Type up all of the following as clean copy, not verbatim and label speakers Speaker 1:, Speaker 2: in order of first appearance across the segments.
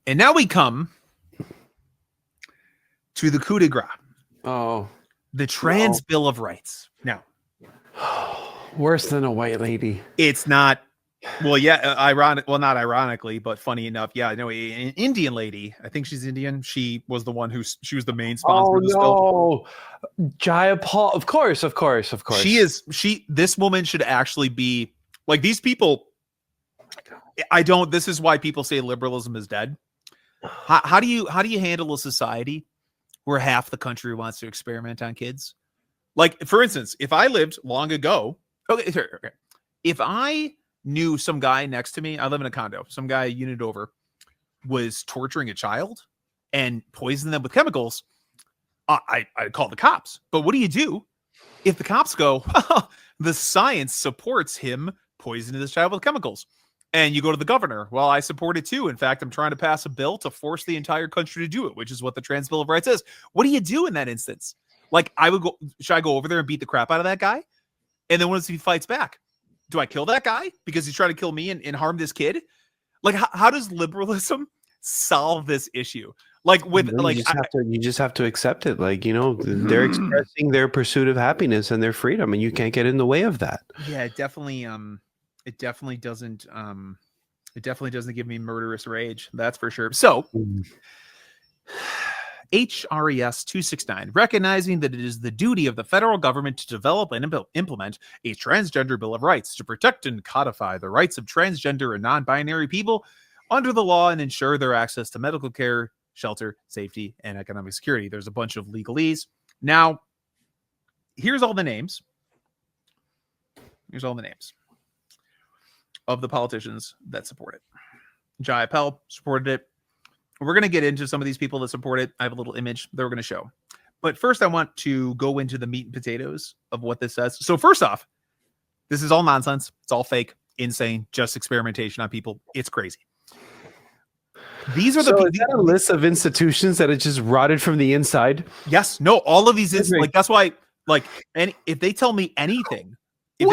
Speaker 1: And now we come to the coup de grace.
Speaker 2: Oh,
Speaker 1: the Trans Bill of Rights. Now,
Speaker 2: worse than a white lady.
Speaker 1: it's not. Well, yeah, ironic. Well, not ironically, but funny enough, yeah. No, an Indian lady. I think she's Indian. She was the one she was the main sponsor of this bill.
Speaker 2: Jaya Paul. Of course.
Speaker 1: This woman should actually be like these people. I don't. This is why people say liberalism is dead. How do you handle a society where half the country wants to experiment on kids? Like, for instance, if I lived long ago, okay, if I knew some guy next to me, I live in a condo, some guy a unit over was torturing a child and poisoning them with chemicals, I'd call the cops. But what do you do if the cops go, the science supports him poisoning this child with chemicals? And you go to the governor. Well, I support it too. In fact, I'm trying to pass a bill to force the entire country to do it, which is what the Trans Bill of Rights is. What do you do in that instance? Like, should I go over there and beat the crap out of that guy? And then what if he fights back? Do I kill that guy because he's trying to kill me and harm this kid? Like, how does liberalism solve this issue? Like, with
Speaker 2: you just have to accept it. Like, they're expressing their pursuit of happiness and their freedom, and you can't get in the way of that.
Speaker 1: Yeah, it definitely doesn't give me murderous rage. That's for sure. So HRES 269, recognizing that it is the duty of the federal government to develop and implement a transgender bill of rights to protect and codify the rights of transgender and non-binary people under the law and ensure their access to medical care, shelter, safety, and economic security. There's a bunch of legalese. Now, here's all the names. Of the politicians that support it. Jai Appel supported it. We're going to get into some of these people that support it. I have a little image that we're going to show. But first, I want to go into the meat and potatoes of what this says. So first off, this is all nonsense. It's all fake, insane, just experimentation on people. It's crazy. These are is
Speaker 2: that a list of institutions that are just rotted from the inside?
Speaker 1: Yes. No, all of these is like, that's why, like, and if they tell me anything,
Speaker 2: the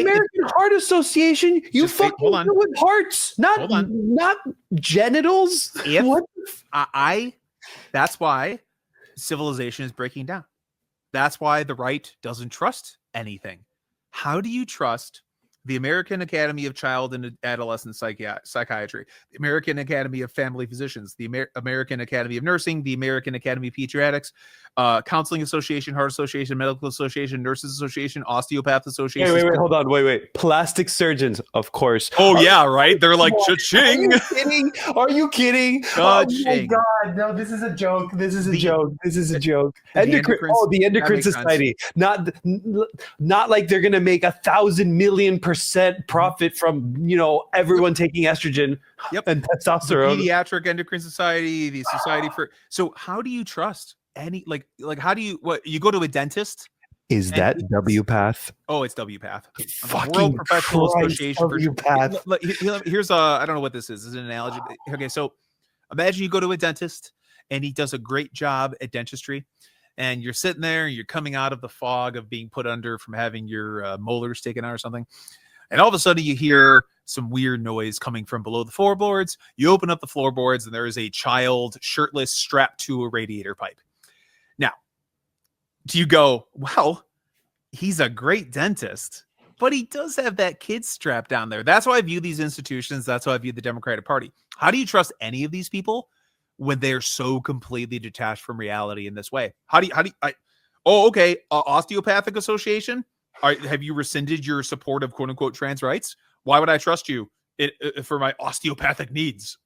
Speaker 2: American Heart Association? You fucking deal with hearts, not genitals.
Speaker 1: That's why civilization is breaking down. That's why the right doesn't trust anything. How do you trust the American Academy of Child and Adolescent Psychiatry, the American Academy of Family Physicians, the American Academy of Nursing, the American Academy of Pediatrics, Counseling Association, Heart Association, Medical Association, Nurses Association, Osteopath Association.
Speaker 2: Wait, hold on. Wait. Plastic surgeons, of course.
Speaker 1: Oh, yeah, right? They're like, cha-ching.
Speaker 2: Are you kidding? Oh, my God. No, this is a joke. This is a joke. The Endocrine Society. Not like they're going to make 1,000 million % profit from everyone taking estrogen and testosterone.
Speaker 1: The Pediatric Endocrine Society, the Society for. So how do you trust any like how do you you go to a dentist?
Speaker 2: Is that WPATH?
Speaker 1: Oh, it's WPATH.
Speaker 2: Fucking
Speaker 1: World Professional Association.
Speaker 2: WPATH.
Speaker 1: Here's I don't know what this is. This is an analogy. Okay, so imagine you go to a dentist and he does a great job at dentistry. And you're sitting there, you're coming out of the fog of being put under from having your molars taken out or something. And all of a sudden you hear some weird noise coming from below the floorboards. You open up the floorboards and there is a child shirtless strapped to a radiator pipe. Now, do you go, well, he's a great dentist, but he does have that kid strapped down there. That's why I view these institutions. That's why I view the Democratic Party. How do you trust any of these people when they're so completely detached from reality in this way? Osteopathic Association. Have you rescinded your support of quote unquote trans rights? Why would I trust you for my osteopathic needs?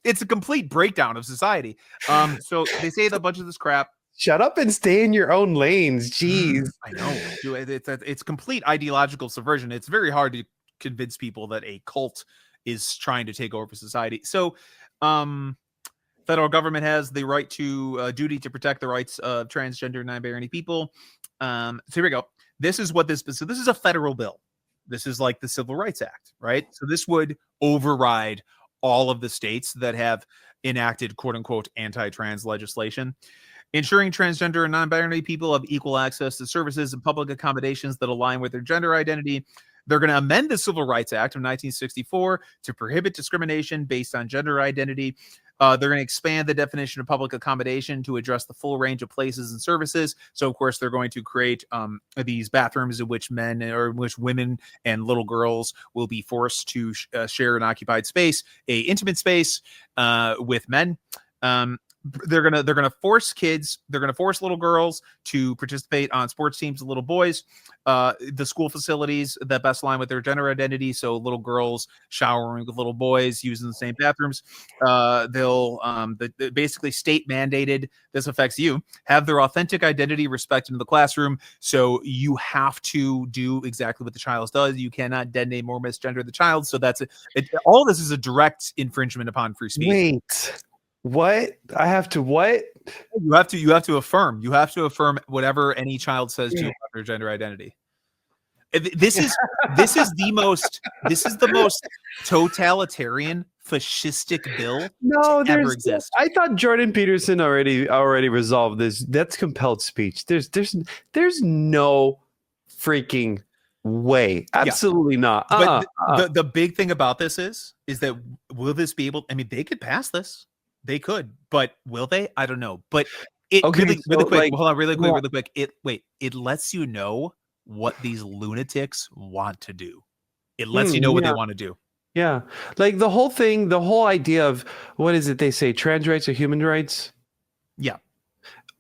Speaker 1: It's a complete breakdown of society. So they say a bunch of this crap.
Speaker 2: Shut up and stay in your own lanes. Jeez.
Speaker 1: I know. It's complete ideological subversion. It's very hard to convince people that a cult is trying to take over society. So, federal government has the right to duty to protect the rights of transgender, non-binary people. So here we go. This is a federal bill. This is like the Civil Rights Act, right? So this would override all of the states that have enacted quote unquote anti-trans legislation. Ensuring transgender and non-binary people have equal access to services and public accommodations that align with their gender identity. They're going to amend the Civil Rights Act of 1964 to prohibit discrimination based on gender identity. They're going to expand the definition of public accommodation to address the full range of places and services. So, of course, they're going to create these bathrooms in which men or in which women and little girls will be forced to share an occupied space, a intimate space with men. They're gonna force kids. They're gonna force little girls to participate on sports teams with little boys. The school facilities that best align with their gender identity. So little girls showering with little boys using the same bathrooms. They'll basically state mandated. This affects you. Have their authentic identity respected in the classroom. So you have to do exactly what the child does. You cannot detonate or misgender the child. So that's it. All this is a direct infringement upon free speech.
Speaker 2: Wait. What? I have to what?
Speaker 1: You have to affirm. You have to affirm whatever any child says to you about their gender identity. This is the most totalitarian, fascistic bill to ever exist.
Speaker 2: I thought Jordan Peterson already resolved this. That's compelled speech. There's no freaking way. Absolutely not.
Speaker 1: But the big thing about this is that will this be able? I mean, they could pass this. They could, but will they? I don't know. But it really quick. Like, hold on, really quick. It lets you know what these lunatics want to do. It lets you know what they want to do.
Speaker 2: Yeah, like the whole idea of what is it they say? Trans rights or human rights?
Speaker 1: Yeah.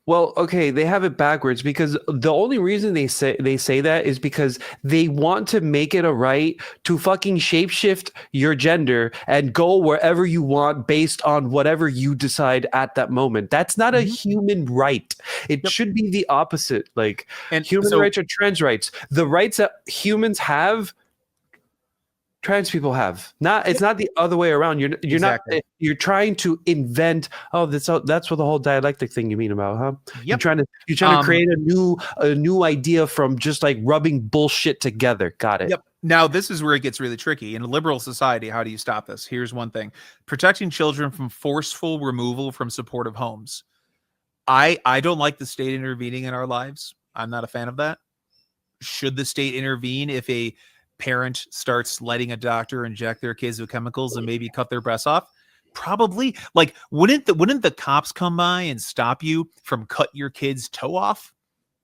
Speaker 2: Well, okay, they have it backwards because the only reason they say that is because they want to make it a right to fucking shapeshift your gender and go wherever you want based on whatever you decide at that moment. That's not a human right. It should be the opposite. Like human rights or trans rights. The rights that humans have, trans people have. It's not the other way around. You're exactly. Not. You're trying to invent. Oh, that's what the whole dialectic thing you mean about, huh? Yep. You're trying to create a new idea from just like rubbing bullshit together. Got it.
Speaker 1: Yep. Now this is where it gets really tricky. In a liberal society, how do you stop this? Here's one thing: protecting children from forceful removal from supportive homes. I don't like the state intervening in our lives. I'm not a fan of that. Should the state intervene if a parent starts letting a doctor inject their kids with chemicals and maybe cut their breasts off? Probably. Like, wouldn't the cops come by and stop you from cut your kid's toe off?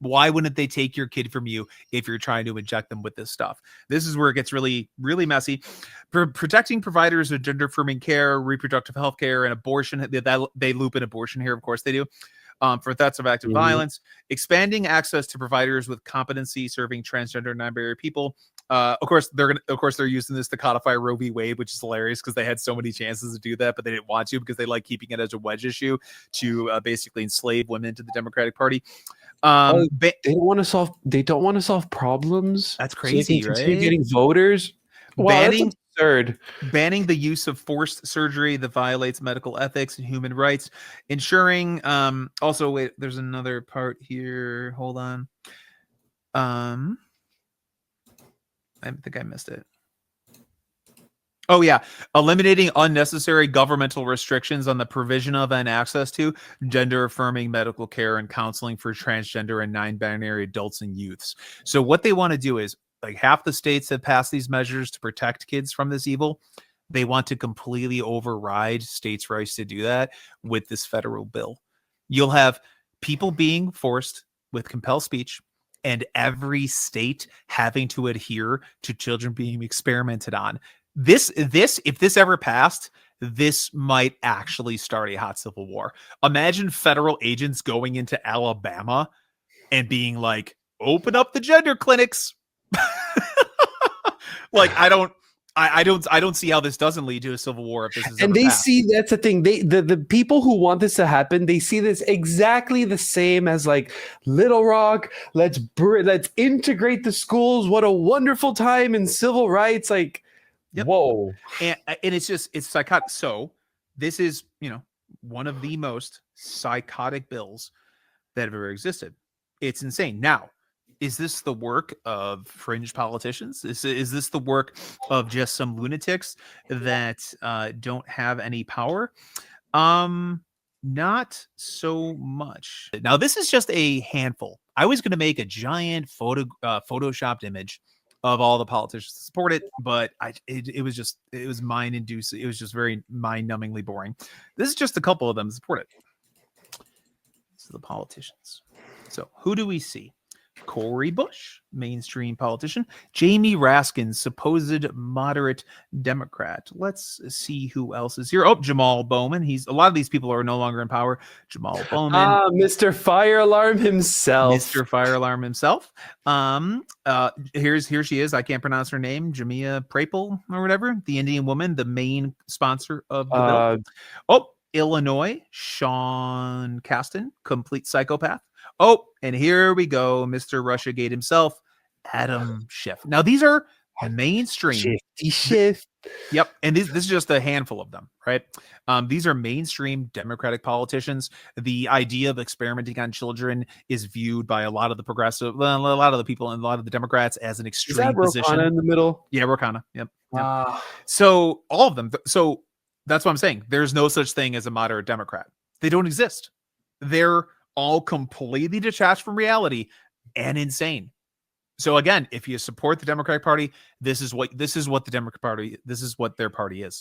Speaker 1: Why wouldn't they take your kid from you if you're trying to inject them with this stuff? This is where it gets really, really messy. Protecting providers of gender affirming care, reproductive health care, and abortion. They loop in abortion here. Of course they do. For threats of active violence, expanding access to providers with competency serving transgender and non-binary people. Of course, they're using this to codify Roe v. Wade, which is hilarious because they had so many chances to do that, but they didn't want to because they like keeping it as a wedge issue to basically enslave women to the Democratic Party.
Speaker 2: They don't want to solve problems.
Speaker 1: That's crazy,
Speaker 2: so
Speaker 1: right?
Speaker 2: Getting voters.
Speaker 1: Banning the use of forced surgery that violates medical ethics and human rights. Ensuring. Also, wait. There's another part here. Hold on. I think I missed it. Oh, yeah. Eliminating unnecessary governmental restrictions on the provision of and access to gender-affirming medical care and counseling for transgender and non-binary adults and youths. So what they want to do is, like, half the states have passed these measures to protect kids from this evil. They want to completely override states' rights to do that with this federal bill. You'll have people being forced with compelled speech and every state having to adhere to children being experimented on. If this ever passed, this might actually start a hot civil war. Imagine federal agents going into Alabama and being like, open up the gender clinics. Like, I don't see how this doesn't lead to a civil war if this is.
Speaker 2: And they see, that's the thing. The people who want this to happen, they see this exactly the same as like Little Rock. Let's integrate the schools. What a wonderful time in civil rights. Like, whoa.
Speaker 1: And it's psychotic. So this is, one of the most psychotic bills that have ever existed. It's insane. Now, is this the work of fringe politicians? Is this the work of just some lunatics that don't have any power? Not so much. Now, this is just a handful. I was going to make a giant photoshopped image of all the politicians to support it, but it was mind inducing. It was just very mind numbingly boring. This is just a couple of them support it. So the politicians. So who do we see? Cori Bush, mainstream politician. Jamie Raskin, supposed moderate Democrat. Let's see who else is here. Oh, Jamal Bowman. A lot of these people are no longer in power. Jamal Bowman.
Speaker 2: Mr. Fire Alarm himself.
Speaker 1: Mr. Fire Alarm himself. Here she is. I can't pronounce her name. Jamia Prapel or whatever. The Indian woman, the main sponsor of the bill. Oh, Illinois, Sean Casten, complete psychopath. Oh, and here we go, Mr. Russiagate himself, Adam Schiff. Now, these are mainstream.
Speaker 2: Schiff.
Speaker 1: Yep, and this is just a handful of them, right? These are mainstream Democratic politicians. The idea of experimenting on children is viewed by a lot of the progressive, a lot of the people and a lot of the Democrats as an extreme position.
Speaker 2: In the middle?
Speaker 1: Yeah, Rokana. Yep. So all of them. So that's what I'm saying. There's no such thing as a moderate Democrat. They don't exist. They're all completely detached from reality and insane. So again, if you support the Democratic Party, this is what the Democratic Party, this is what their party is.